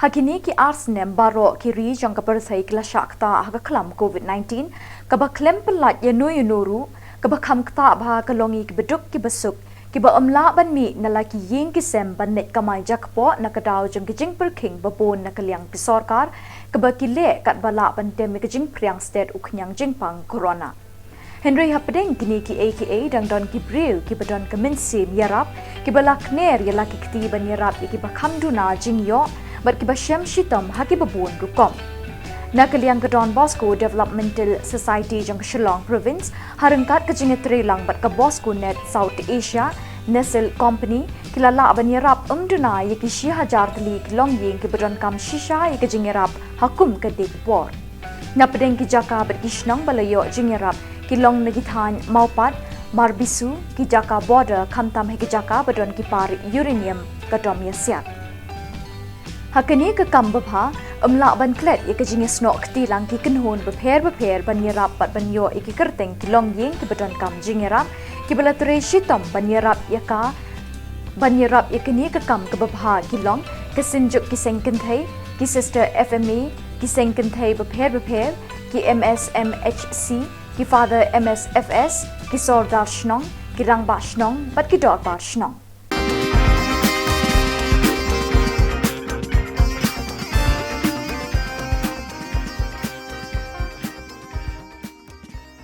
Hakini ki arsnem baro ki ri jang ka persai kla shakta ha klam COVID-19 ka ba klem pelat ya no yunuru ka ba kham kta ba ka longi ki beduk ki besuk ki ba amla ban mi na la ki yeng ki sem ban net kamai jakpo na ka daw jang ki jing perking ba bon na ka liang pi sarkar ka ba ki le kat bala ban tem ki jing priang state uknyang jing pang corona Henry Hapdeng kini ki AKA dang don ki brew ki badon ka minsim yarap ki balak ner yala ki kti ban yarap ki ba khamduna jing yo bat ki ba shem shitam ha ki ba bon rukom na kaliang ka Don Bosco Developmental Society jang Shillong province harangkat ka jing lang bat ka Bosco Net South Asia Nestle Company kilala ban yarap umduna ye ki 6000 tali ki long yeng ki badon kam shisha ye ki jing yarap hakum ka dik por na pedeng ki jaka bat ki shnang balayo jing yarap Kilong nagithan maupat marbisu ki jaka border khamtam he ki jaka badon ki par uranium katom yasiat hakani ka kambapha amla ban klet ye ka jinge snok ti lang ki kinhon bapher ban yarap pat ban yo ki kerteng kilong yeng ki badon kam jingerap ki balatre shitam ban yarap yaka ban yarap yakani ka kam ka bapha kilong ka sinjuk ki sengken thai ki sister FME ki sengken thai bapher ki MSMHC ki father MSFS, ki sordar shnong, ki rangba shnong, bat ki dog bar shnong.